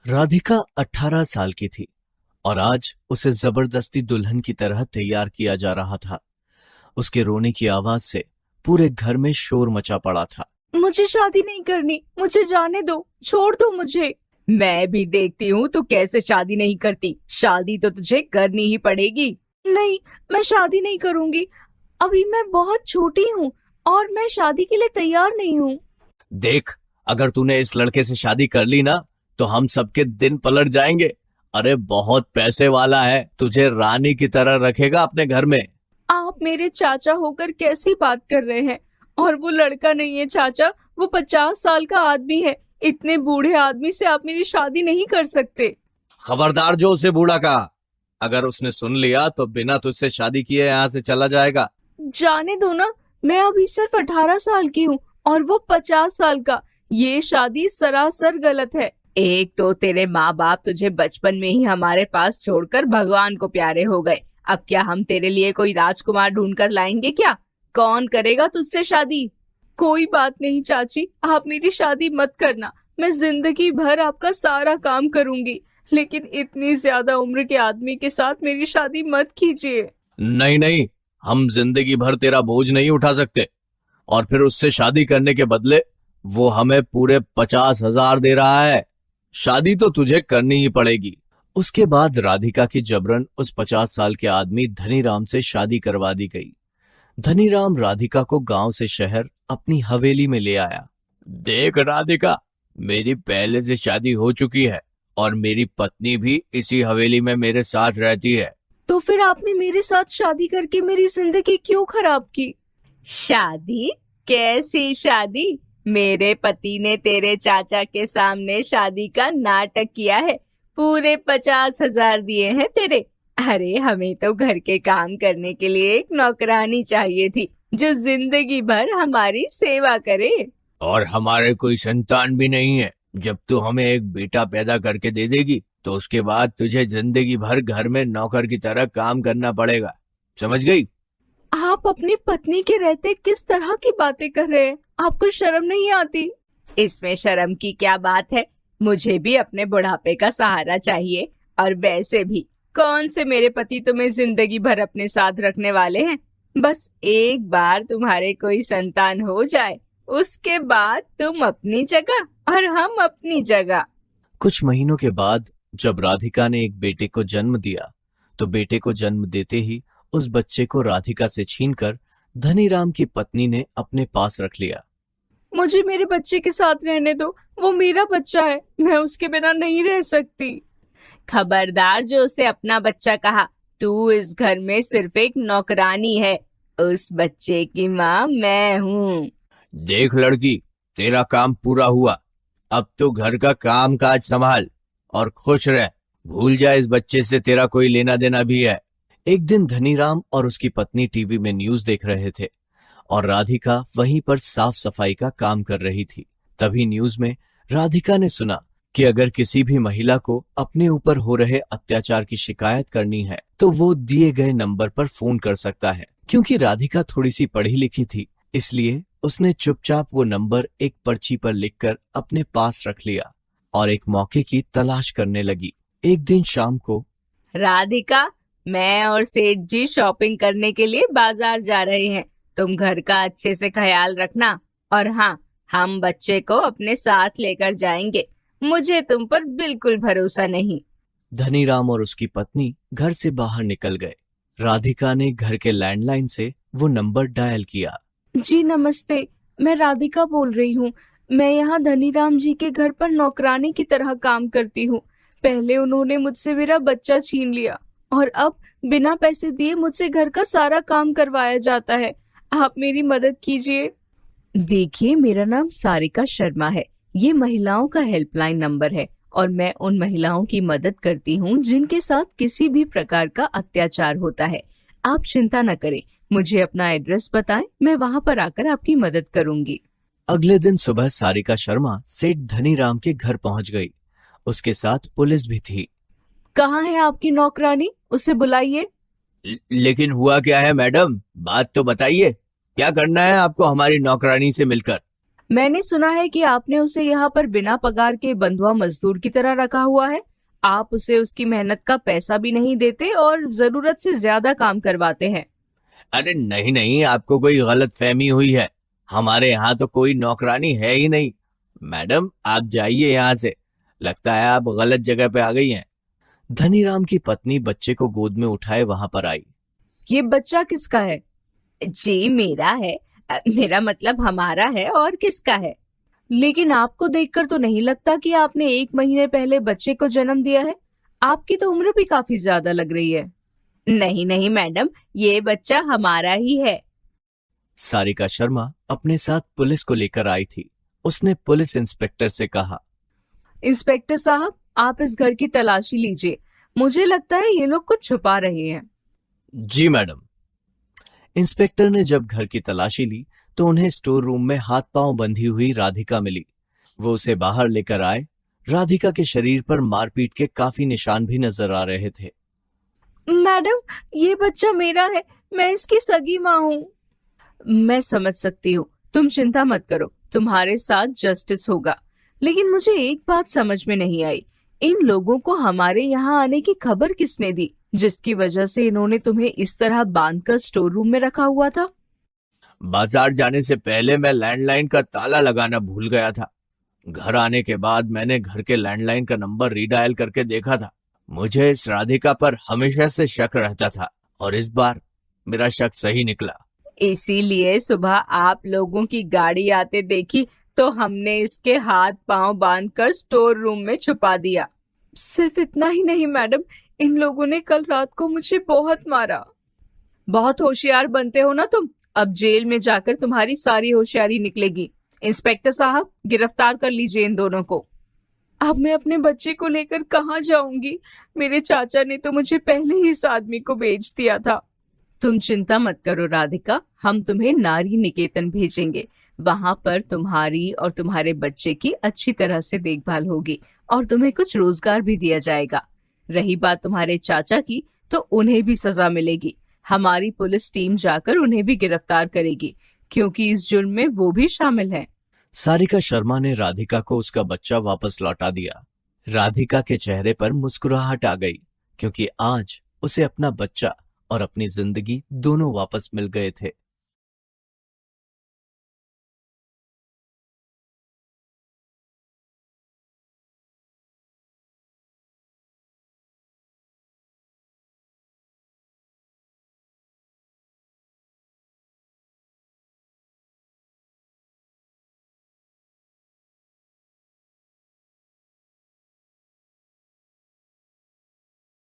राधिका 18 साल की थी और आज उसे जबरदस्ती दुल्हन की तरह तैयार किया जा रहा था। उसके रोने की आवाज से पूरे घर में शोर मचा पड़ा था। मुझे शादी नहीं करनी, मुझे जाने दो, छोड़ दो मुझे। मैं भी देखती हूँ तू कैसे शादी नहीं करती। शादी तो तुझे करनी ही पड़ेगी। नहीं, मैं शादी नहीं करूंगी। अभी मैं बहुत छोटी हूँ और मैं शादी के लिए तैयार नहीं हूँ। देख, अगर तूने इस लड़के से शादी कर ली ना तो हम सबके दिन पलट जाएंगे। अरे बहुत पैसे वाला है, तुझे रानी की तरह रखेगा अपने घर में। आप मेरे चाचा होकर कैसी बात कर रहे हैं? और वो लड़का नहीं है चाचा, वो 50 साल का आदमी है। इतने बूढ़े आदमी से आप मेरी शादी नहीं कर सकते। खबरदार जो उसे बूढ़ा कहा। अगर उसने सुन लिया तो बिना तुझसे शादी किए यहाँ से चला जाएगा। जाने दो ना, मैं अभी सिर्फ 18 साल की हूँ और वो 50 साल का। ये शादी सरासर गलत है। एक तो तेरे माँ बाप तुझे बचपन में ही हमारे पास छोड़कर भगवान को प्यारे हो गए। अब क्या हम तेरे लिए कोई राजकुमार ढूंढ कर लाएंगे क्या? कौन करेगा तुझसे शादी? कोई बात नहीं चाची, आप मेरी शादी मत करना। मैं जिंदगी भर आपका सारा काम करूंगी, लेकिन इतनी ज्यादा उम्र के आदमी के साथ मेरी शादी मत कीजिए। नहीं नहीं, हम जिंदगी भर तेरा बोझ नहीं उठा सकते। और फिर उससे शादी करने के बदले वो हमें पूरे 50,000 दे रहा है। शादी तो तुझे करनी ही पड़ेगी। उसके बाद राधिका की जबरन उस 50 साल के आदमी धनीराम से शादी करवा दी गई। धनीराम राधिका को गांव से शहर अपनी हवेली में ले आया। देख राधिका, मेरी पहले से शादी हो चुकी है और मेरी पत्नी भी इसी हवेली में मेरे साथ रहती है। तो फिर आपने मेरे साथ शादी करके मेरी जिंदगी क्यों खराब की? शादी? कैसी शादी? मेरे पति ने तेरे चाचा के सामने शादी का नाटक किया है। पूरे 50,000 दिए हैं तेरे। अरे हमें तो घर के काम करने के लिए एक नौकरानी चाहिए थी जो जिंदगी भर हमारी सेवा करे। और हमारे कोई संतान भी नहीं है। जब तू हमें एक बेटा पैदा करके दे देगी तो उसके बाद तुझे जिंदगी भर घर में नौकर की तरह काम करना पड़ेगा। समझ गई? आप अपनी पत्नी के रहते किस तरह की बातें कर रहे हैं? आपको शर्म नहीं आती? इसमें शर्म की क्या बात है? मुझे भी अपने बुढ़ापे का सहारा चाहिए। और वैसे भी कौन से मेरे पति तुम्हें जिंदगी भर अपने साथ रखने वाले हैं? बस एक बार तुम्हारे कोई संतान हो जाए, उसके बाद तुम अपनी जगह और हम अपनी जगह। कुछ महीनों के बाद जब राधिका ने एक बेटे को जन्म दिया तो बेटे को जन्म देते ही उस बच्चे को राधिका से छीनकर धनीराम की पत्नी ने अपने पास रख लिया। मुझे मेरे बच्चे के साथ रहने दो, वो मेरा बच्चा है, मैं उसके बिना नहीं रह सकती। खबरदार जो उसे अपना बच्चा कहा। तू इस घर में सिर्फ एक नौकरानी है। उस बच्चे की माँ मैं हूँ। देख लड़की, तेरा काम पूरा हुआ। अब तो घर का काम काज संभाल और खुश रह। भूल जा इस बच्चे से तेरा कोई लेना देना भी है। एक दिन धनीराम और उसकी पत्नी टीवी में न्यूज देख रहे थे और राधिका वहीं पर साफ सफाई का काम कर रही थी। तभी न्यूज में राधिका ने सुना कि अगर किसी भी महिला को अपने ऊपर हो रहे अत्याचार की शिकायत करनी है तो वो दिए गए नंबर पर फोन कर सकता है। क्योंकि राधिका थोड़ी सी पढ़ी लिखी थी, इसलिए उसने चुपचाप वो नंबर एक पर्ची पर लिखकर अपने पास रख लिया और एक मौके की तलाश करने लगी। एक दिन शाम को राधिका, मैं और सेठ जी शॉपिंग करने के लिए बाजार जा रहे हैं। तुम घर का अच्छे से ख्याल रखना। और हाँ, हम बच्चे को अपने साथ लेकर जाएंगे। मुझे तुम पर बिल्कुल भरोसा नहीं। धनीराम और उसकी पत्नी घर से बाहर निकल गए। राधिका ने घर के लैंडलाइन से वो नंबर डायल किया। जी नमस्ते, मैं राधिका बोल रही हूँ। मैं यहाँ धनीराम जी के घर पर नौकरानी की तरह काम करती हूँ। पहले उन्होंने मुझसे मेरा बच्चा छीन लिया और अब बिना पैसे दिए मुझसे घर का सारा काम करवाया जाता है। आप मेरी मदद कीजिए। देखिए, मेरा नाम सारिका शर्मा है। ये महिलाओं का हेल्पलाइन नंबर है और मैं उन महिलाओं की मदद करती हूँ जिनके साथ किसी भी प्रकार का अत्याचार होता है। आप चिंता न करें, मुझे अपना एड्रेस बताएं, मैं वहाँ पर आकर आपकी मदद करूंगी। अगले दिन सुबह सारिका शर्मा सेठ धनीराम के घर पहुंच गई। उसके साथ पुलिस भी थी। कहाँ है आपकी नौकरानी? उसे बुलाइए। लेकिन हुआ क्या है मैडम? बात तो बताइए। क्या करना है आपको हमारी नौकरानी से मिलकर? मैंने सुना है कि आपने उसे यहाँ पर बिना पगार के बंधुआ मजदूर की तरह रखा हुआ है। आप उसे उसकी मेहनत का पैसा भी नहीं देते और जरूरत से ज्यादा काम करवाते हैं। अरे नहीं नहीं, आपको कोई गलत फहमी हुई है। हमारे यहाँ तो कोई नौकरानी है ही नहीं। मैडम आप जाइए यहाँ से, लगता है आप गलत जगह पे आ गई हैं। धनीराम की पत्नी बच्चे को गोद में उठाए वहां पर आई। ये बच्चा किसका है? जी मेरा है। मेरा मतलब हमारा है, और किसका है? लेकिन आपको देखकर तो नहीं लगता कि आपने 1 महीने पहले बच्चे को जन्म दिया है। आपकी तो उम्र भी काफी ज्यादा लग रही है। नहीं नहीं मैडम, ये बच्चा हमारा ही है। सारिका शर्मा अपने साथ पुलिस को लेकर आई थी। उसने पुलिस इंस्पेक्टर से कहा, इंस्पेक्टर साहब, आप इस घर की तलाशी लीजिए। मुझे लगता है ये लोग कुछ छुपा रहे हैं। जी मैडम। इंस्पेक्टर ने जब घर की तलाशी ली तो उन्हें स्टोर रूम में हाथ पांव बंधी हुई राधिका मिली। वो उसे बाहर लेकर आए। राधिका के शरीर पर मारपीट के काफी निशान भी नजर आ रहे थे। मैडम, ये बच्चा मेरा है। मैं इसकी सगी माँ हूँ। मैं समझ सकती हूँ, तुम चिंता मत करो, तुम्हारे साथ जस्टिस होगा। लेकिन मुझे एक बात समझ में नहीं आई, इन लोगों को हमारे यहाँ आने की खबर किसने दी, जिसकी वजह से इन्होंने तुम्हें इस तरह बांधकर स्टोर रूम में रखा हुआ था? बाजार जाने से पहले मैं लैंडलाइन का ताला लगाना भूल गया था। घर आने के बाद मैंने घर के लैंडलाइन का नंबर रीडायल करके देखा था। मुझे इस राधिका पर हमेशा से शक रहता था और इस बार मेरा शक सही निकला। इसीलिए सुबह आप लोगों की गाड़ी आते देखी तो हमने इसके हाथ पांव बांधकर स्टोर रूम में छुपा दिया। सिर्फ इतना ही नहीं मैडम, इन लोगों ने कल रात को मुझे बहुत मारा। बहुत होशियार बनते हो ना तुम। अब जेल में जाकर तुम्हारी सारी होशियारी निकलेगी। इंस्पेक्टर साहब, गिरफ्तार कर लीजिए इन दोनों को। अब मैं अपने बच्चे को लेकर कहाँ जाऊंगी? मेरे चाचा ने तो मुझे पहले ही इस आदमी को बेच दिया था। तुम चिंता मत करो राधिका, हम तुम्हें नारी निकेतन भेजेंगे। वहां पर तुम्हारी और तुम्हारे बच्चे की अच्छी तरह से देखभाल होगी और तुम्हें कुछ रोजगार भी दिया जाएगा। रही बात तुम्हारे चाचा की, तो उन्हें भी सजा मिलेगी। हमारी पुलिस टीम जाकर उन्हें भी गिरफ्तार करेगी, क्योंकि इस जुर्म में वो भी शामिल है। सारिका शर्मा ने राधिका को उसका बच्चा वापस लौटा दिया। राधिका के चेहरे पर मुस्कुराहट आ गई, क्योंकि आज उसे अपना बच्चा और अपनी जिंदगी दोनों वापस मिल गए थे।